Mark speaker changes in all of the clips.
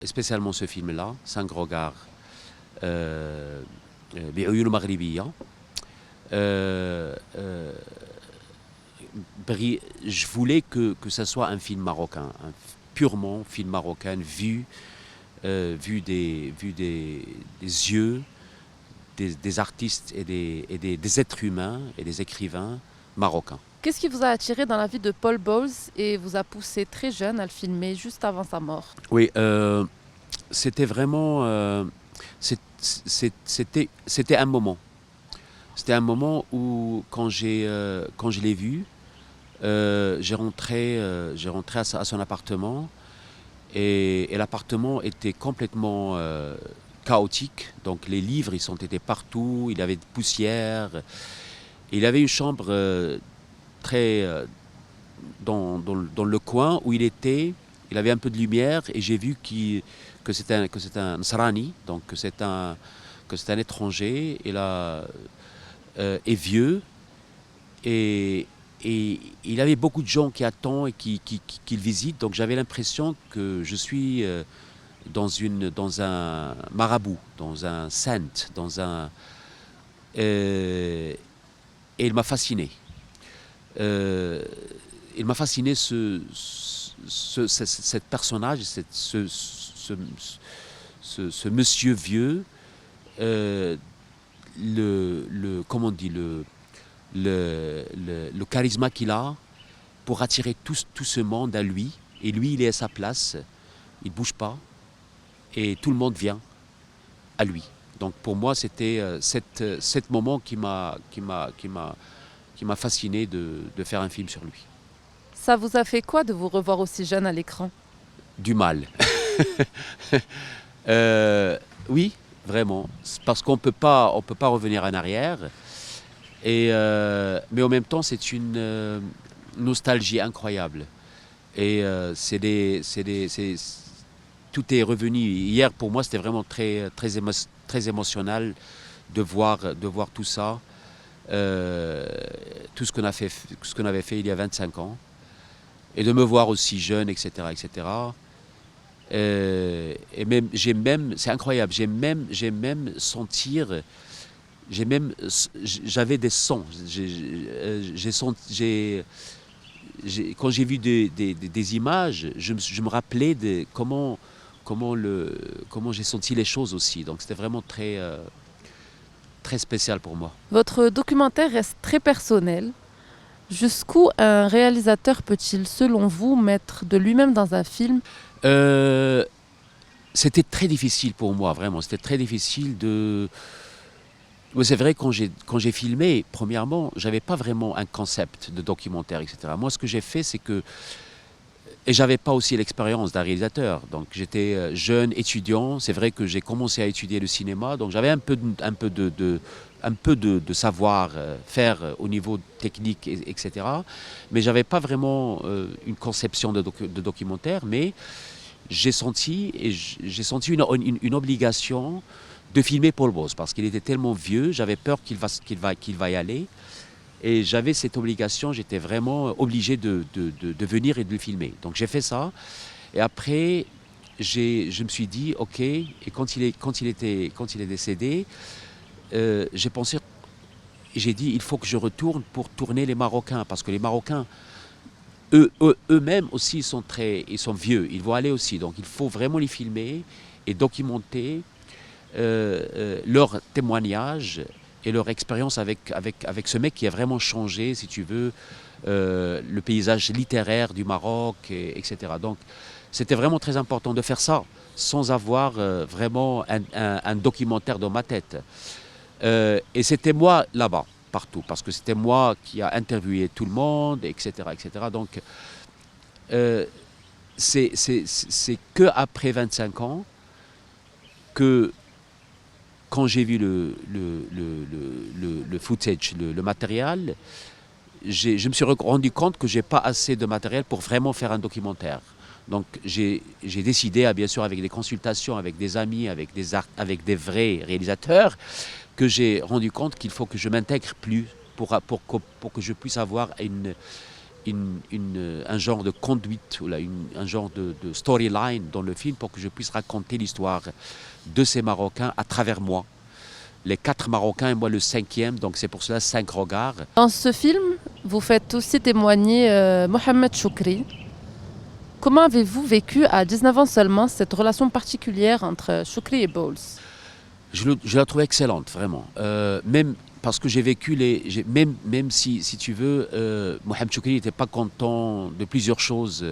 Speaker 1: spécialement ce film-là, Cinq regards, بعيون مغربية. Euh, euh, je voulais que ça soit un film marocain, un purement film marocain, vu des yeux des artistes et des êtres humains et des écrivains marocains.
Speaker 2: Qu'est-ce qui vous a attiré dans la vie de Paul Bowles et vous a poussé très jeune à le filmer juste avant sa mort?
Speaker 1: Oui, c'était vraiment, c'était un moment. C'était un moment où quand je l'ai vu, j'ai rentré à son appartement et l'appartement était complètement chaotique. Donc les livres, ils sont étaient partout, il avait de poussière. Il avait une chambre très dans le coin où il était. Il avait un peu de lumière et j'ai vu que c'est un Nasrani, donc que c'est un étranger. Est vieux et il avait beaucoup de gens qui attendent et qui le visitent. Donc j'avais l'impression que je suis dans un marabout, dans un saint, euh, et il m'a fasciné. Euh, il m'a fasciné ce personnage, ce monsieur vieux, euh, comment on dit, le charisme qu'il a pour attirer tout ce monde à lui. Et lui, il est à sa place, il ne bouge pas, et tout le monde vient à lui. Donc pour moi, c'était cet moment qui m'a fasciné de faire un film sur lui.
Speaker 2: Ça vous a fait quoi de vous revoir aussi jeune à l'écran?
Speaker 1: Du mal. Euh, oui, vraiment. C'est parce qu'on peut pas revenir en arrière. Mais en même temps, c'est une nostalgie incroyable. Et tout est revenu. Hier, pour moi, c'était vraiment très émotionnel de voir tout ça, tout ce qu'on avait fait il y a 25 ans, et de me voir aussi jeune, etc., etc. Et même, c'est incroyable, j'avais des sons. Quand j'ai vu des images, je me rappelais de comment j'ai senti les choses aussi. Donc c'était vraiment très, très spécial pour moi.
Speaker 2: Votre documentaire reste très personnel. Jusqu'où un réalisateur peut-il, selon vous, mettre de lui-même dans un film?
Speaker 1: Euh, C'était très difficile pour moi, vraiment. C'était très difficile de. Mais c'est vrai, quand j'ai filmé, premièrement, j'avais pas vraiment un concept de documentaire, etc. Moi, ce que j'ai fait, c'est que. Et j'avais pas aussi l'expérience d'un réalisateur. Donc j'étais jeune étudiant. C'est vrai que j'ai commencé à étudier le cinéma. Donc j'avais un peu de savoir faire au niveau technique, etc. Mais j'avais pas vraiment une conception de documentaire. Mais j'ai senti une obligation de filmer Paul Bowles parce qu'il était tellement vieux, j'avais peur qu'il va y aller. Et j'avais cette obligation, j'étais vraiment obligé de venir et de le filmer. Donc j'ai fait ça. Et après, je me suis dit, ok, et quand il est décédé, j'ai pensé, j'ai dit, il faut que je retourne pour tourner les Marocains, parce que les Marocains, eux-mêmes aussi, ils sont vieux, ils vont aller aussi. Donc il faut vraiment les filmer et documenter leur témoignage et leur expérience avec ce mec qui a vraiment changé, si tu veux, le paysage littéraire du Maroc, etc. Donc c'était vraiment très important de faire ça sans avoir vraiment un documentaire dans ma tête. Et c'était moi là-bas, partout, parce que c'était moi qui a interviewé tout le monde, etc. etc. Donc euh, c'est que après 25 ans que quand j'ai vu le footage, le matériel, je me suis rendu compte que j'ai pas assez de matériel pour vraiment faire un documentaire. Donc j'ai décidé, bien sûr avec des consultations, avec des amis, avec des vrais réalisateurs, que j'ai rendu compte qu'il faut que je m'intègre plus pour que je puisse avoir un genre de conduite, ou là, un genre de storyline dans le film pour que je puisse raconter l'histoire de ces Marocains à travers moi. Les 4 Marocains et moi le 5e, donc c'est pour cela 5 regards.
Speaker 2: Dans ce film, vous faites aussi témoigner Mohamed Choukri. Comment avez-vous vécu à 19 ans seulement cette relation particulière entre Choukri et Bowles?
Speaker 1: Je la trouve excellente, vraiment. Même parce que j'ai vécu même si tu veux, Mohamed Choukri n'était pas content de plusieurs choses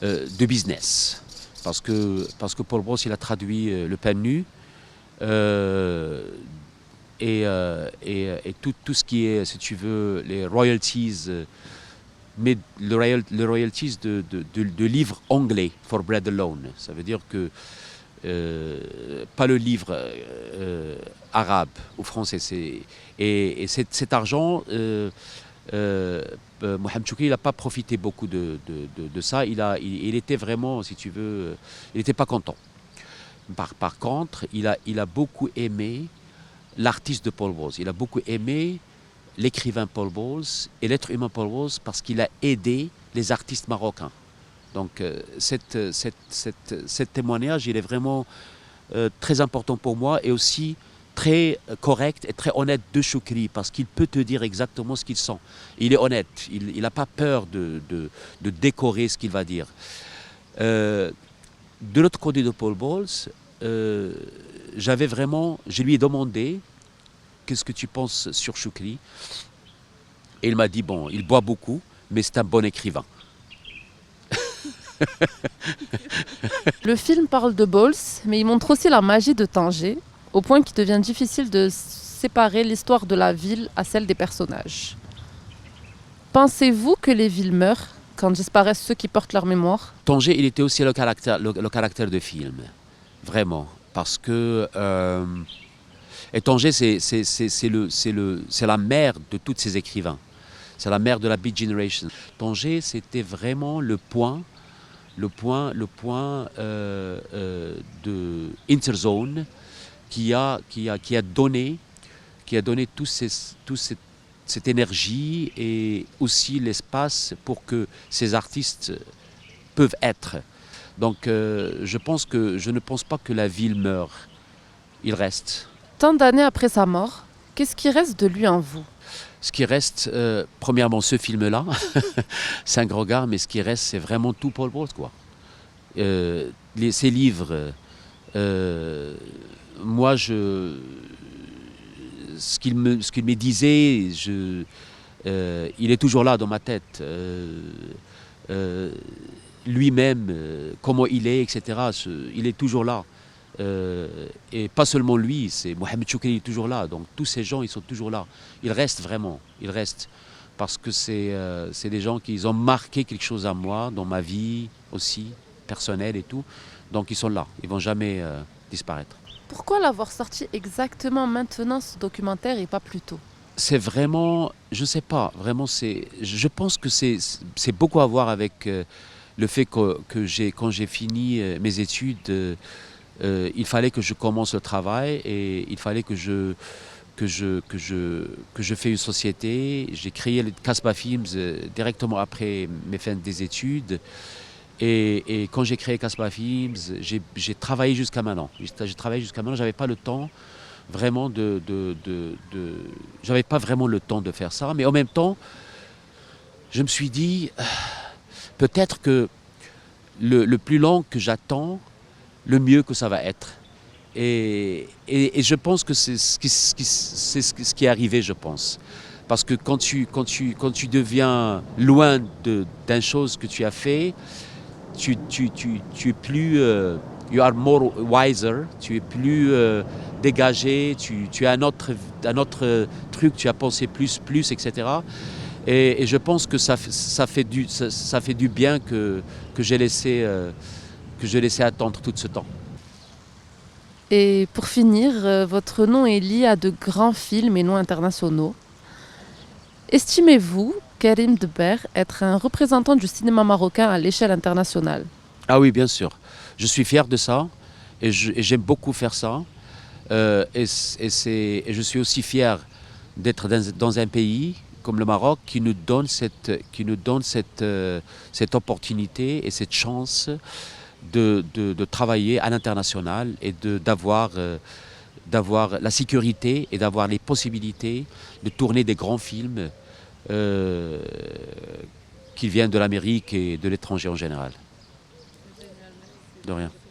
Speaker 1: de business. Parce que Paul Bowles, il a traduit Le pain nu. Et tout ce qui est, si tu veux, les royalties, mais le royalties de livres anglais, For Bread Alone. Ça veut dire que pas le livre arabe ou français. Et cet argent, Mohamed Choukri n'a pas profité beaucoup de ça. Il était vraiment, si tu veux, il n'était pas content. Par contre, il a beaucoup aimé l'artiste de Paul Bowles. Il a beaucoup aimé l'écrivain Paul Bowles et l'être humain Paul Bowles parce qu'il a aidé les artistes marocains. Donc, cet témoignage, il est vraiment très important pour moi et aussi très correct et très honnête de Choukri parce qu'il peut te dire exactement ce qu'il sent. Il est honnête, il n'a pas peur de décorer ce qu'il va dire. De l'autre côté de Paul Bowles, je lui ai demandé qu'est-ce que tu penses sur Choukri. Et il m'a dit, bon, il boit beaucoup, mais c'est un bon écrivain.
Speaker 2: Le film parle de Bowles, mais il montre aussi la magie de Tanger, au point qu'il devient difficile de séparer l'histoire de la ville à celle des personnages. Pensez-vous que les villes meurent quand disparaissent ceux qui portent leur mémoire?
Speaker 1: Tanger, il était aussi le caractère de film, vraiment, parce que et Tanger, c'est la mère de tous ces écrivains, c'est la mère de la Beat Generation. Tanger, c'était vraiment le point de Interzone qui a donné cette énergie et aussi l'espace pour que ces artistes peuvent être. Donc je ne pense pas que la ville meurt. Il reste.
Speaker 2: Tant d'années après sa mort, qu'est-ce qui reste de lui en vous?
Speaker 1: Ce qui reste, premièrement, ce film-là, 5 regards, mais ce qui reste, c'est vraiment tout Paul Bowles, quoi. Ses livres, moi, ce qu'il me disait, il est toujours là dans ma tête. Lui-même, comment il est, etc. Il est toujours là. Et pas seulement lui, c'est Mohamed Choukri est toujours là. Donc tous ces gens, ils sont toujours là. Ils restent vraiment. Ils restent parce que c'est des gens qui ont marqué quelque chose à moi dans ma vie aussi personnelle et tout. Donc ils sont là. Ils vont jamais disparaître.
Speaker 2: Pourquoi l'avoir sorti exactement maintenant ce documentaire et pas plus tôt?
Speaker 1: C'est vraiment, je sais pas. Vraiment, je pense que c'est beaucoup à voir avec le fait que quand j'ai fini mes études. Il fallait que je commence le travail et il fallait que je fais une société. J'ai créé le Casbah Films directement après mes fins des études. Et quand j'ai créé Casbah Films, j'ai travaillé jusqu'à maintenant. J'avais pas le temps vraiment j'avais pas vraiment le temps de faire ça. Mais en même temps, je me suis dit, peut-être que le plus long que j'attends, le mieux que ça va être. Et je pense que c'est ce qui est arrivé, je pense. Parce que quand tu deviens loin d'une chose que tu as fait, tu es plus... you are more wiser, tu es plus dégagé, tu as un autre truc, tu as pensé plus, etc. Et je pense que ça fait du bien que j'ai laissé attendre tout ce temps.
Speaker 2: Et pour finir, votre nom est lié à de grands films et noms internationaux. Estimez-vous Karim Deber être un représentant du cinéma marocain à l'échelle internationale?
Speaker 1: Ah oui, bien sûr. Je suis fier de ça et j'aime beaucoup faire ça. Et je suis aussi fier d'être dans un pays comme le Maroc qui nous donne cette opportunité et cette chance de travailler à l'international et d'avoir la sécurité et d'avoir les possibilités de tourner des grands films qui viennent de l'Amérique et de l'étranger en général. De rien.